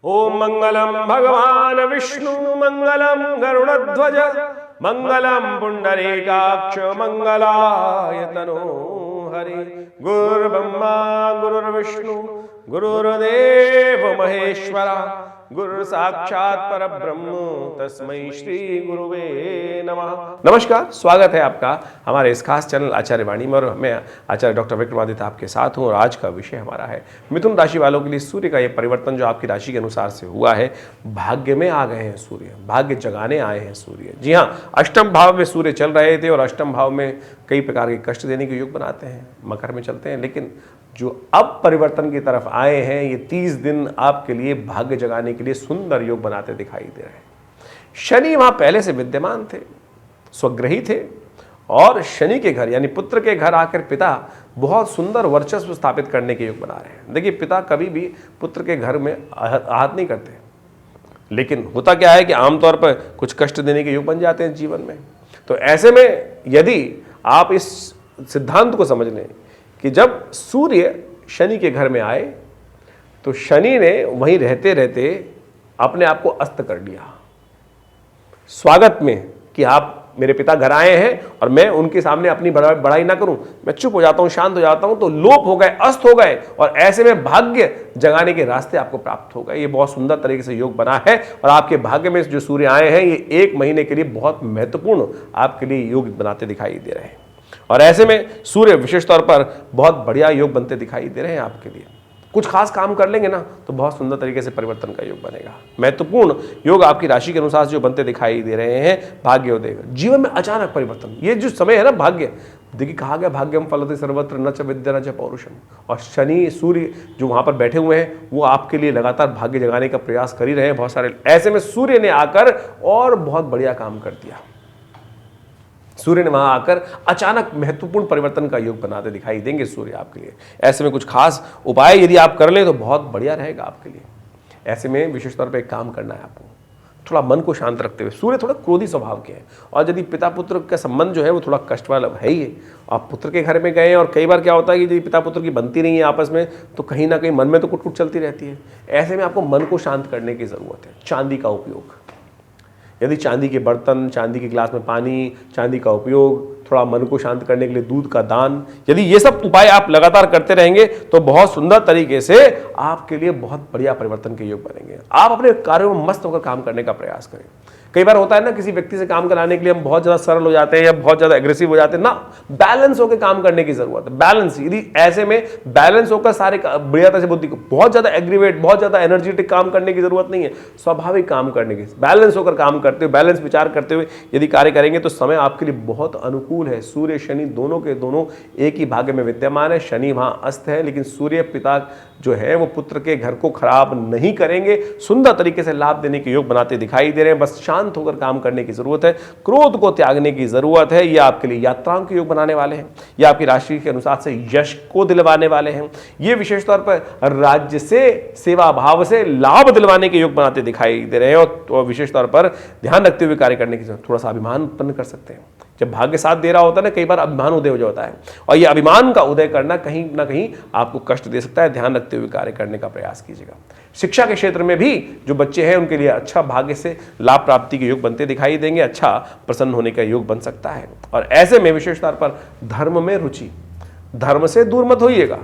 ओम मंगलम भगवान विष्णु मंगलम गरुड़ध्वज मंगलम पुंडरीकाक्ष मंगलाय तनो हरि। गुरुर्ब्रह्मा गुरुर्विष्णु गुरुर्देव महेश्वरा गुरु साक्षात परब्रह्म तस्मै श्री गुरुवे नमः। नमस्कार, स्वागत है आपका हमारे इस खास चैनल आचार्य वाणी में, और मैं आचार्य डॉक्टर विक्रमादित्य आपके साथ हूँ। और आज का विषय हमारा है मिथुन राशि वालों के लिए सूर्य का ये परिवर्तन जो आपकी राशि के अनुसार से हुआ है। भाग्य में आ गए हैं सूर्य, भाग्य जगाने आए हैं सूर्य। जी हाँ, अष्टम भाव में सूर्य चल रहे थे और अष्टम भाव में कई प्रकार के कष्ट देने के योग बनाते हैं, मकर में चलते हैं, लेकिन जो अब परिवर्तन की तरफ आए हैं ये 30 दिन आपके लिए भाग्य जगाने के लिए सुंदर योग बनाते दिखाई दे रहे हैं। शनि वहां पहले से विद्यमान थे, स्वग्रही थे, और शनि के घर यानी पुत्र के घर आकर पिता बहुत सुंदर वर्चस्व स्थापित करने के योग बना रहे हैं। देखिए, पिता कभी भी पुत्र के घर में आहत नहीं करते, लेकिन होता क्या है कि आमतौर पर कुछ कष्ट देने के योग बन जाते हैं जीवन में। तो ऐसे में यदि आप इस सिद्धांत को समझ लें कि जब सूर्य शनि के घर में आए तो शनि ने वहीं रहते रहते अपने आप को अस्त कर लिया। स्वागत में कि आप मेरे पिता घर आए हैं और मैं उनके सामने अपनी बड़ाई ना करूं, मैं चुप हो जाता हूं, शांत हो जाता हूं, तो लोप हो गए, अस्त हो गए, और ऐसे में भाग्य जगाने के रास्ते आपको प्राप्त हो गए। ये बहुत सुंदर तरीके से योग बना है, और आपके भाग्य में जो सूर्य आए हैं ये 1 महीने के लिए बहुत महत्वपूर्ण आपके लिए योग बनाते दिखाई दे रहे हैं। और ऐसे में सूर्य विशेष तौर पर बहुत बढ़िया योग बनते दिखाई दे रहे हैं आपके लिए। कुछ खास काम कर लेंगे ना तो बहुत सुंदर तरीके से परिवर्तन का योग बनेगा। महत्वपूर्ण योग आपकी राशि के अनुसार जो बनते दिखाई दे रहे हैं, भाग्य देगा जीवन में अचानक परिवर्तन। ये जो समय है ना भाग्य, देखिए कहा गया भाग्यम फलते सर्वत्र न च विद्या न च पौरुषम। और शनि सूर्य जो वहां पर बैठे हुए हैं वो आपके लिए लगातार भाग्य जगाने का प्रयास कर ही रहे हैं बहुत सारे। ऐसे में सूर्य ने आकर और बहुत बढ़िया काम कर दिया। सूर्य ने वहां आकर अचानक महत्वपूर्ण परिवर्तन का योग बनाते दिखाई देंगे सूर्य आपके लिए। ऐसे में कुछ खास उपाय यदि आप कर लें तो बहुत बढ़िया रहेगा आपके लिए। ऐसे में विशेष तौर पर एक काम करना है आपको, थोड़ा मन को शांत रखते हुए। सूर्य थोड़ा क्रोधी स्वभाव के हैं, और यदि पिता पुत्र का संबंध जो है वो थोड़ा कष्ट वाला है ही है। आप पुत्र के घर में गए और कई बार क्या होता है कि यदि पिता पुत्र की बनती नहीं है आपस में, तो कहीं ना कहीं मन में तो कुट चलती रहती है। ऐसे में आपको मन को शांत करने की जरूरत है। चांदी का उपयोग, यदि चांदी के बर्तन, चांदी के गिलास में पानी, चांदी का उपयोग, थोड़ा मन को शांत करने के लिए दूध का दान, यदि ये सब उपाय आप लगातार करते रहेंगे तो बहुत सुंदर तरीके से आपके लिए बहुत बढ़िया परिवर्तन के योग बनेंगे। आप अपने कार्यों में मस्त होकर काम करने का प्रयास करें। कई बार होता है ना, किसी व्यक्ति से काम कराने के लिए हम बहुत ज्यादा सरल हो जाते हैं या बहुत ज्यादा एग्रेसिव हो जाते हैं ना। बैलेंस होकर काम करने की जरूरत है। बैलेंस, यदि ऐसे में बैलेंस होकर सारे बढ़िया से बुद्धि को, बहुत ज्यादा एग्रीवेट, बहुत ज्यादा एनर्जेटिक काम करने की जरूरत नहीं है। स्वाभाविक काम करने की, बैलेंस होकर काम करते हुए, बैलेंस विचार करते हुए यदि कार्य करेंगे तो समय आपके लिए बहुत अनुकूल है। सूर्य शनि दोनों के दोनों एक ही भाग्य में विद्यमान है। शनि वहां अस्त है, लेकिन सूर्य पिता जो है वो पुत्र के घर को खराब नहीं करेंगे, सुंदर तरीके से लाभ देने के योग बनाते दिखाई दे रहे हैं। बस शांत होकर काम करने की जरूरत है, क्रोध को त्यागने की जरूरत है। ये आपके लिए यात्राओं के योग बनाने वाले हैं, ये आपकी राशि के अनुसार से यश को दिलवाने वाले हैं। ये विशेष तौर पर राज्य से, सेवा भाव से लाभ दिलवाने के योग बनाते दिखाई दे रहे हैं। और विशेष तौर पर ध्यान रखते हुए कार्य करने की जरूरत, थोड़ा सा अभिमान उत्पन्न कर सकते हैं। जब भाग्य साथ दे रहा होता है ना, कई बार अभिमान उदय हो जाता है, और ये अभिमान का उदय करना कहीं ना कहीं आपको कष्ट दे सकता है। ध्यान रखते हुए कार्य करने का प्रयास कीजिएगा। शिक्षा के क्षेत्र में भी जो बच्चे हैं उनके लिए अच्छा भाग्य से लाभ प्राप्ति के योग बनते दिखाई देंगे, अच्छा प्रसन्न होने का योग बन सकता है। और ऐसे में विशेष तौर पर धर्म में रुचि, धर्म से दूर मत होइएगा।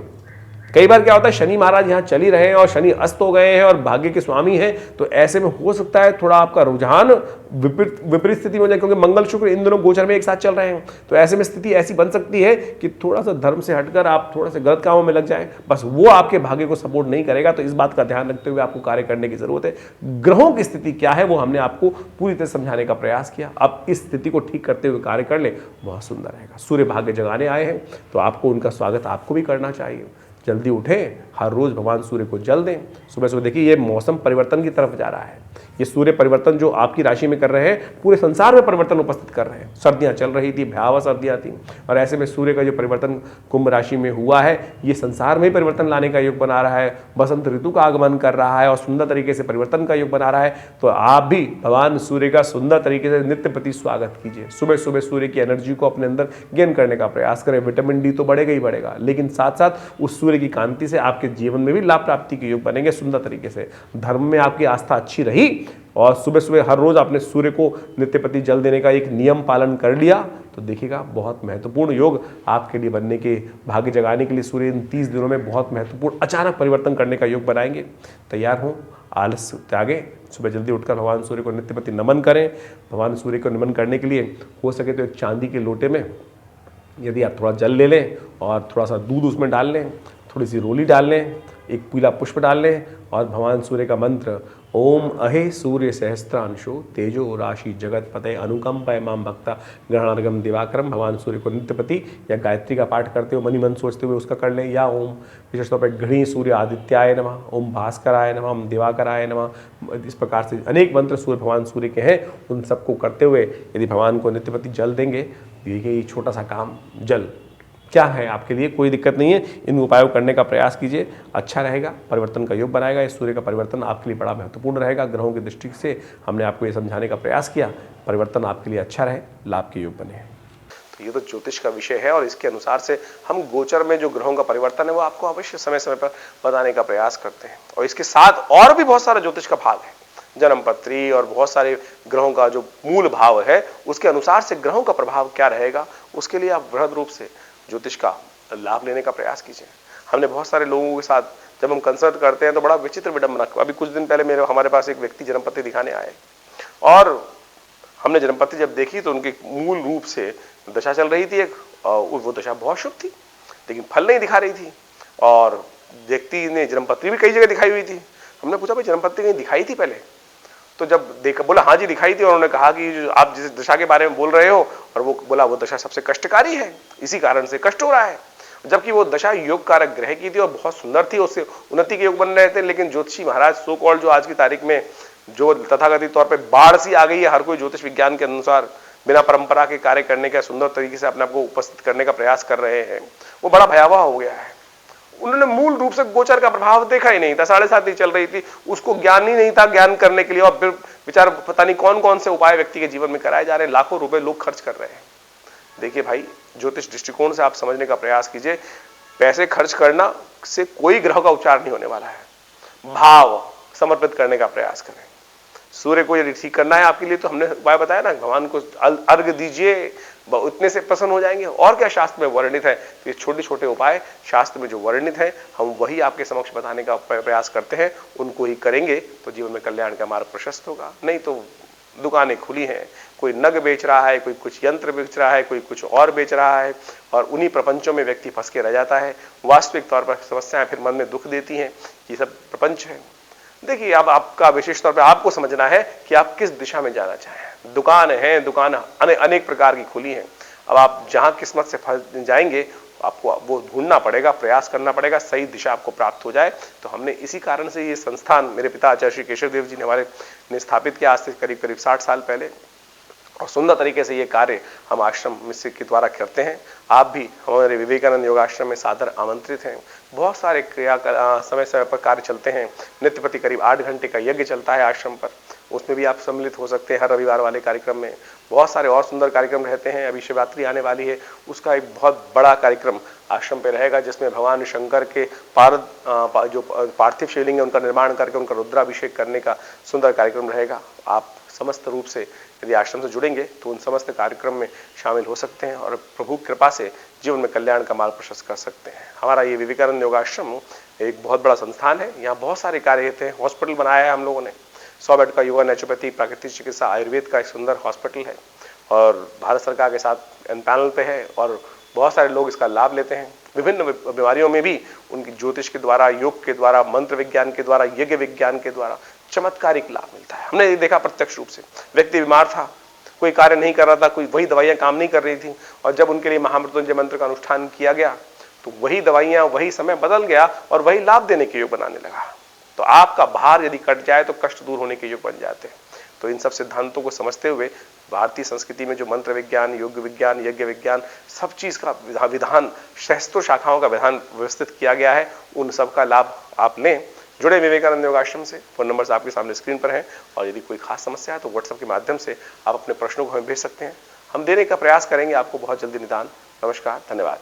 कई बार क्या होता है, शनि महाराज यहाँ चल ही रहे हैं और शनि अस्त हो गए हैं और भाग्य के स्वामी हैं, तो ऐसे में हो सकता है थोड़ा आपका रुझान विपरीत स्थिति में हो जाए, क्योंकि मंगल शुक्र इन दोनों गोचर में एक साथ चल रहे हैं। तो ऐसे में स्थिति ऐसी बन सकती है कि थोड़ा सा धर्म से हटकर आप थोड़ा सा गलत कामों में लग जाएं, बस वो आपके भाग्य को सपोर्ट नहीं करेगा। तो इस बात का ध्यान रखते हुए आपको कार्य करने की जरूरत है। ग्रहों की स्थिति क्या है वो हमने आपको पूरी तरह समझाने का प्रयास किया। अब इस स्थिति को ठीक करते हुए कार्य कर ले, बहुत सुंदर रहेगा। सूर्य भाग्य जगाने आए हैं तो आपको उनका स्वागत आपको भी करना चाहिए। जल्दी उठें, हर रोज भगवान सूर्य को जल दें। सुबह सुबह देखिए ये मौसम परिवर्तन की तरफ जा रहा है, ये सूर्य परिवर्तन जो आपकी राशि में कर रहे हैं पूरे संसार में परिवर्तन उपस्थित कर रहे हैं। सर्दियां चल रही थी, भयावह सर्दियां थी, और ऐसे में सूर्य का जो परिवर्तन कुंभ राशि में हुआ है ये संसार में परिवर्तन लाने का योग बना रहा है, बसंत ऋतु का आगमन कर रहा है और सुंदर तरीके से परिवर्तन का योग बना रहा है। तो आप भी भगवान सूर्य का सुंदर तरीके से नित्य प्रति स्वागत कीजिए। सुबह सुबह सूर्य की एनर्जी को अपने अंदर गेन करने का प्रयास करें। विटामिन डी तो बढ़ेगा ही बढ़ेगा, लेकिन साथ साथ उस सूर्य की कांति से आपके जीवन में भी लाभ प्राप्ति के योग बनेंगे सुंदर तरीके से। धर्म में आपकी आस्था अच्छी रही और सुबह सुबह हर रोज आपने सूर्य को नित्य प्रति जल देने का एक नियम पालन कर लिया तो देखिएगा बहुत महत्वपूर्ण योग आपके लिए बनने के, भाग्य जगाने के लिए सूर्य इन 30 दिनों में बहुत महत्वपूर्ण अचानक परिवर्तन करने का योग बनाएंगे। तैयार हो, आलस त्यागे, सुबह जल्दी उठकर भगवान सूर्य को नित्य प्रति नमन करें। भगवान सूर्य को नमन करने के लिए हो सके तो एक चांदी के लोटे में यदि आप थोड़ा जल ले लें और थोड़ा सा दूध उसमें डाल लें, थोड़ी सी रोली डाल लें, एक पीला पुष्प डाल लें और भगवान सूर्य का मंत्र ओम अहे सूर्य सहस्त्रांशो तेजो राशि जगत पते अनुकंपय माम भक्ता ग्रहणार्गम दिवाकरम। भगवान सूर्य को नित्य प्रति या गायत्री का पाठ करते हो मनी मन सोचते हुए उसका कर लें, या ओम विशेष तौर पर घृणी सूर्य आदित्याय नमः, ओम भास्कराय नमः, ओम दिवाकराय नमः। इस प्रकार से अनेक मंत्र सूर्य भगवान सूर्य के हैं, उन सबको करते हुए यदि भगवान को नित्य प्रति जल देंगे, ये छोटा सा काम जल क्या है आपके लिए, कोई दिक्कत नहीं है। इन उपायों करने का प्रयास कीजिए, अच्छा रहेगा, परिवर्तन का योग बनाएगा। इस सूर्य का परिवर्तन आपके लिए बड़ा महत्वपूर्ण रहेगा। ग्रहों की दृष्टि से हमने आपको ये समझाने का प्रयास किया, परिवर्तन आपके लिए अच्छा रहे, लाभ के योग बने। तो ये तो ज्योतिष का विषय है और इसके अनुसार से हम गोचर में जो ग्रहों का परिवर्तन है वो आपको अवश्य समय समय पर बताने का प्रयास करते हैं। और इसके साथ और भी बहुत सारा ज्योतिष का भाग है, जन्मपत्री और बहुत सारे ग्रहों का जो मूल भाव है उसके अनुसार से ग्रहों का प्रभाव क्या रहेगा, उसके लिए आप बृहद रूप से ज्योतिष का लाभ लेने का प्रयास कीजिए। हमने बहुत सारे लोगों के साथ जब हम कंसल्ट करते हैं तो बड़ा विचित्र विडंबना, अभी कुछ दिन पहले हमारे पास एक व्यक्ति जन्मपत्री दिखाने आए और हमने जन्मपत्री जब देखी तो उनके मूल रूप से दशा चल रही थी एक, वो दशा बहुत शुभ थी लेकिन फल नहीं दिखा रही थी और व्यक्ति ने जन्मपत्री भी कई जगह दिखाई हुई थी। हमने पूछा भाई जन्मपत्री कहीं दिखाई थी पहले, तो जब देखा बोला हाँ जी दिखाई थी और उन्होंने कहा कि जो आप जिस दशा के बारे में बोल रहे हो, और वो बोला वो दशा सबसे कष्टकारी है, इसी कारण से कष्ट हो रहा है। जबकि वो दशा योग कारक ग्रह की थी और बहुत सुंदर थी, उससे उन्नति के योग बन रहे थे, लेकिन ज्योतिषी महाराज सो कॉल्ड जो आज की तारीख में जो तथाकथित तौर पर बाढ़ सी आ गई है, हर कोई ज्योतिष विज्ञान के अनुसार बिना परंपरा के कार्य करने का सुंदर तरीके से अपने आप को उपस्थित करने का प्रयास कर रहे हैं, वो बड़ा भयावह हो गया है। उन्होंने मूल रूप से गोचर का प्रभाव देखा ही नहीं था, 7:30 चल रही थी, उसको ज्ञान ही नहीं था ज्ञान करने के लिए, और फिर विचार पता नहीं कौन कौन से उपाय व्यक्ति के जीवन में कराए जा रहे हैं, लाखों रुपए लोग खर्च कर रहे हैं। देखिए भाई, ज्योतिष दृष्टिकोण से आप समझने का प्रयास कीजिए, पैसे खर्च करना से कोई ग्रह का उपचार नहीं होने वाला है। भाव समर्पित करने का प्रयास करें। सूर्य को यदि ठीक करना है आपके लिए तो हमने उपाय बताया ना, भगवान को अर्घ दीजिए, उतने से प्रसन्न हो जाएंगे। और क्या शास्त्र में वर्णित है, तो ये छोटे छोटे उपाय शास्त्र में जो वर्णित है हम वही आपके समक्ष बताने का प्रयास करते हैं, उनको ही करेंगे तो जीवन में कल्याण का मार्ग प्रशस्त होगा। नहीं तो दुकानें खुली हैं, कोई नग बेच रहा है, कोई कुछ यंत्र बेच रहा है, कोई कुछ और बेच रहा है, और उन्हीं प्रपंचों में व्यक्ति फंस के रह जाता है। वास्तविक तौर पर समस्याएं फिर मन में दुख देती हैं, ये सब प्रपंच है। देखिए, अब आपका विशेष तौर पे आपको समझना है कि आप किस दिशा में जाना चाहें। दुकान है, दुकान अनेक प्रकार की खुली हैं। अब आप जहां किस्मत से फंस जाएंगे आपको वो ढूंढना पड़ेगा, प्रयास करना पड़ेगा, सही दिशा आपको प्राप्त हो जाए। तो हमने इसी कारण से ये संस्थान मेरे पिता आचार्य श्री केशव देव जी ने हमारे ने स्थापित किया आज से करीब 60 साल पहले, और सुंदर तरीके से ये कार्य हम आश्रम के द्वारा करते हैं। आप भी हमारे विवेकानंद योगाश्रम में सादर आमंत्रित हैं। बहुत सारे समय समय पर कार्य चलते हैं। नित्य प्रति करीब 8 घंटे का यज्ञ चलता है आश्रम पर, उसमें भी आप सम्मिलित हो सकते हैं। हर रविवार वाले कार्यक्रम में बहुत सारे और सुंदर कार्यक्रम रहते हैं। अभी शिवरात्रि आने वाली है, उसका एक बहुत बड़ा कार्यक्रम आश्रम पे रहेगा, जिसमें भगवान शंकर के जो पार्थिव शिवलिंग है उनका निर्माण करके उनका रुद्राभिषेक करने का सुंदर कार्यक्रम रहेगा। आप समस्त रूप से यदि आश्रम से जुड़ेंगे तो उन समस्त कार्यक्रम में शामिल हो सकते हैं और प्रभु कृपा से जीवन में कल्याण का मार्ग प्रशस्त कर सकते हैं। हमारा ये विवेकानंद योगाश्रम एक बहुत बड़ा संस्थान है। यहाँ बहुत सारे कार्य होते हैं। हॉस्पिटल बनाया है हम लोगों ने, 100 बेड का योगा, नेचुरोपैथी, प्राकृतिक चिकित्सा, आयुर्वेद का एक सुंदर हॉस्पिटल है और भारत सरकार के साथ पैनल पे है और बहुत सारे लोग इसका लाभ लेते हैं। विभिन्न बीमारियों में भी उनकी ज्योतिष के द्वारा, योग के द्वारा, मंत्र विज्ञान के द्वारा, यज्ञ विज्ञान के द्वारा चमत्कारिक लाभ मिलता है। हमने ये देखा प्रत्यक्ष रूप से। व्यक्ति बीमार था, कोई कार्य नहीं कर रहा था, कोई वही दवाइयां काम नहीं कर रही थी, और जब उनके लिए महामृत्युंजय मंत्र का अनुष्ठान किया गया तो वही दवाइयां, वही समय बदल गया और वही लाभ देने के योग बनाने लगा। तो आपका भार यदि कट जाए तो कष्ट दूर होने के योग बन जाते हैं। तो इन सब सिद्धांतों को समझते हुए भारतीय संस्कृति में जो मंत्र विज्ञान, योग विज्ञान, यज्ञ विज्ञान, सब चीज का विधान, सहस्त्रों शाखाओं का विधान व्यवस्थित किया गया है, उन सब का लाभ आप लें। जुड़े विवेकानंद योगाश्रम से। फोन नंबर्स आपके सामने स्क्रीन पर हैं और यदि कोई खास समस्या है तो व्हाट्सएप के माध्यम से आप अपने प्रश्नों को हमें भेज सकते हैं। हम देने का प्रयास करेंगे आपको बहुत जल्दी निदान। नमस्कार, धन्यवाद।